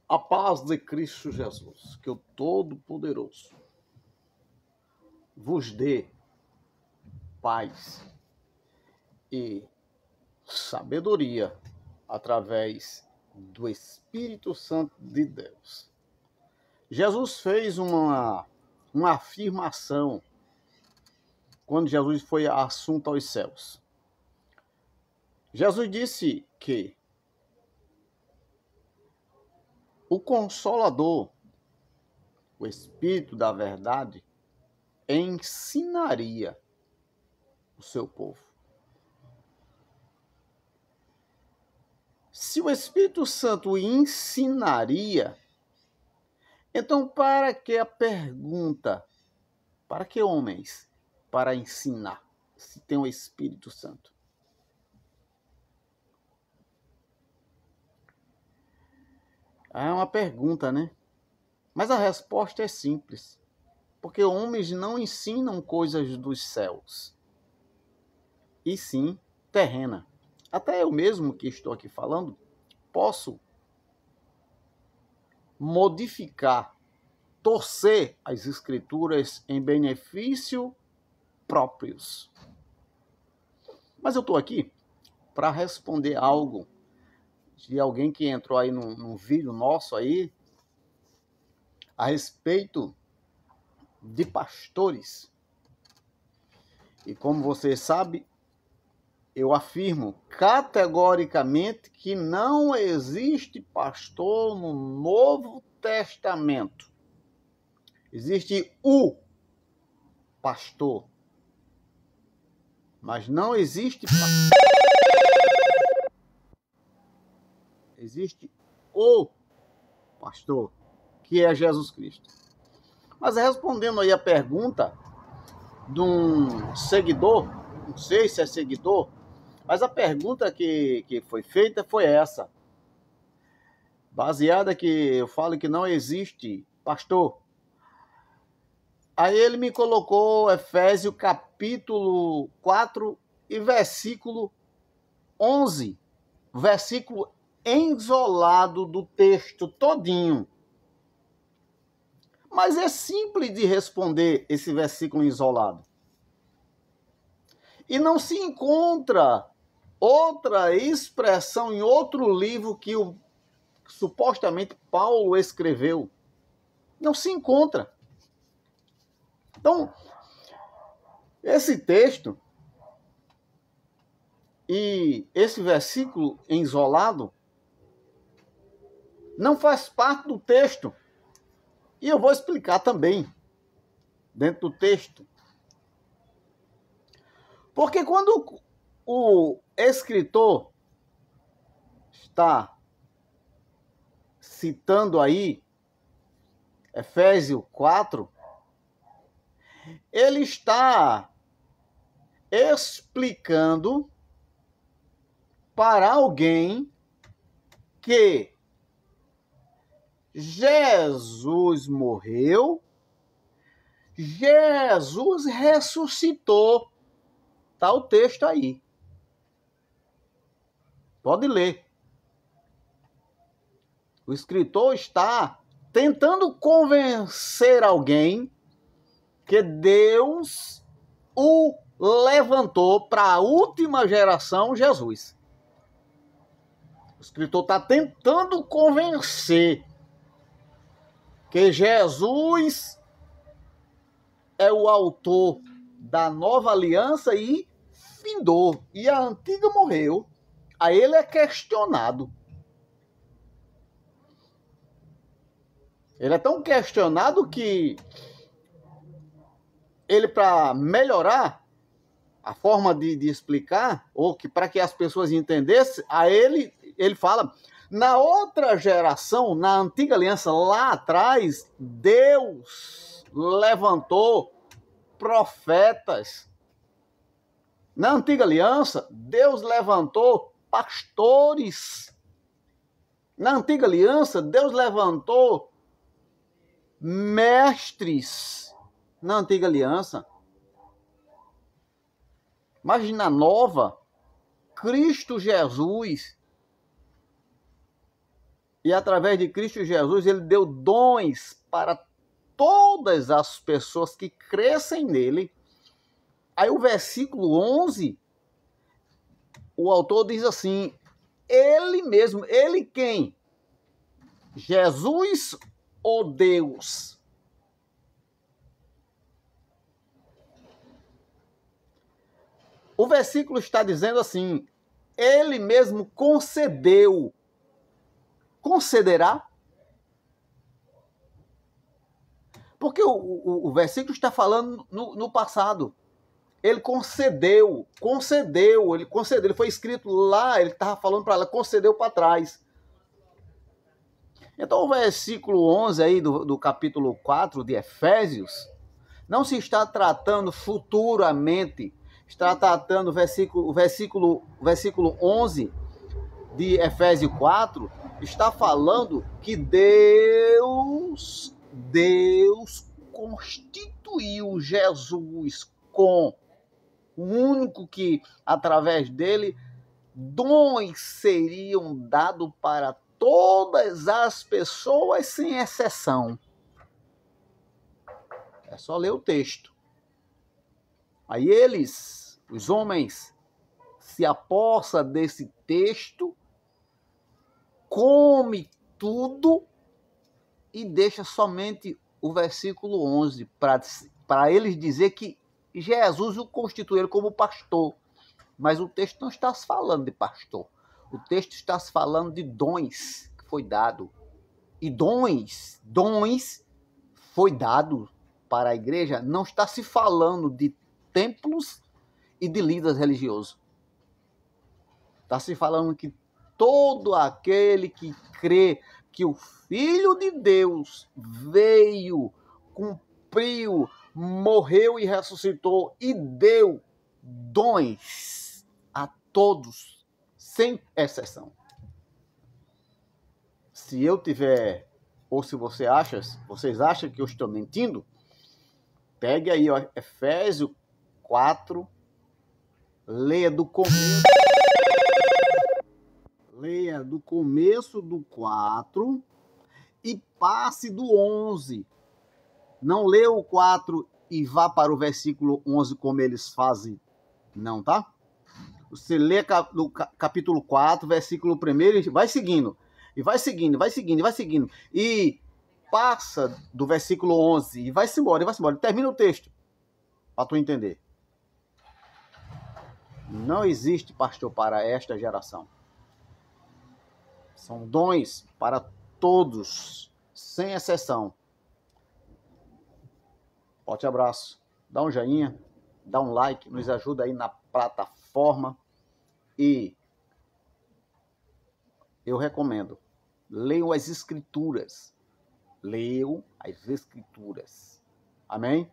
A paz de Cristo Jesus, que o Todo-Poderoso vos dê paz e sabedoria através do Espírito Santo de Deus. Jesus fez uma afirmação quando Jesus foi assunto aos céus. Jesus disse que o Consolador, o Espírito da Verdade, ensinaria o seu povo. Se o Espírito Santo ensinaria, então para que a pergunta? Para que homens? Para ensinar, se tem o Espírito Santo. É uma pergunta, né? Mas a resposta é simples. Porque homens não ensinam coisas dos céus, e sim terrena. Até eu mesmo que estou aqui falando, posso modificar, torcer as escrituras em benefício próprios. Mas eu estou aqui para responder algo de alguém que entrou aí num vídeo nosso aí a respeito de pastores. E como você sabe, eu afirmo categoricamente que não existe pastor no Novo Testamento. Existe o pastor, mas não existe pastor. Existe o pastor, que é Jesus Cristo. Mas respondendo aí a pergunta de um seguidor, não sei se é seguidor, mas a pergunta que foi feita foi essa. Baseada que eu falo que não existe pastor. Aí ele me colocou Efésios capítulo 4 e versículo 11. Versículo isolado do texto todinho. Mas é simples de responder esse versículo isolado. E não se encontra outra expressão em outro livro que supostamente Paulo escreveu. Não se encontra. Então, esse texto e esse versículo isolado não faz parte do texto. E eu vou explicar também dentro do texto. Porque quando o escritor está citando aí Efésios 4, ele está explicando para alguém que Jesus morreu, Jesus ressuscitou. Está o texto aí. Pode ler. O escritor está tentando convencer alguém que Deus o levantou para a última geração, Jesus. O escritor está tentando convencer que Jesus é o autor da nova aliança e findou. E a antiga morreu. Aí ele é questionado. Ele é tão questionado que ele, para melhorar a forma de explicar, ou que para que as pessoas entendessem, a ele fala, na outra geração, na antiga aliança, lá atrás, Deus levantou profetas. Na antiga aliança, Deus levantou pastores. Na antiga aliança, Deus levantou mestres. Na antiga aliança. Mas na nova, Cristo Jesus E através de Cristo Jesus, ele deu dons para todas as pessoas que crescem nele. Aí o versículo 11, o autor diz assim, ele mesmo, ele quem? Jesus ou Deus? O versículo está dizendo assim, ele mesmo concedeu. Concederá? Porque o versículo está falando no passado. Ele concedeu, ele foi escrito lá, ele estava falando para ela, concedeu para trás. Então o versículo 11 aí do capítulo 4 de Efésios, não se está tratando futuramente, está tratando o versículo 11 de Efésios 4, está falando que Deus constituiu Jesus com o único que, através dele, dons seriam dados para todas as pessoas, sem exceção. É só ler o texto. Aí eles, os homens, se apossam desse texto, come tudo e deixa somente o versículo 11 para eles dizer que Jesus o constituiu como pastor. Mas o texto não está se falando de pastor. O texto está se falando de dons que foi dado. E dons foi dado para a igreja. Não está se falando de templos e de líderes religiosos. Está se falando que todo aquele que crê que o Filho de Deus veio, cumpriu, morreu e ressuscitou e deu dons a todos, sem exceção. Se eu tiver, ou se vocês acham que eu estou mentindo, pegue aí, ó, Efésios 4, leia do começo. Leia do começo do 4 e passe do 11. Não leia o 4 e vá para o versículo 11 como eles fazem, não, tá? Você lê no capítulo 4, versículo 1 e vai seguindo. E vai seguindo, vai seguindo, vai seguindo. E passa do versículo 11 e vai-se embora, e vai-se embora. Termina o texto, para tu entender. Não existe pastor para esta geração. São dons para todos, sem exceção. Forte abraço. Dá um joinha, dá um like, nos ajuda aí na plataforma. E eu recomendo, leiam as escrituras. Leiam as escrituras. Amém?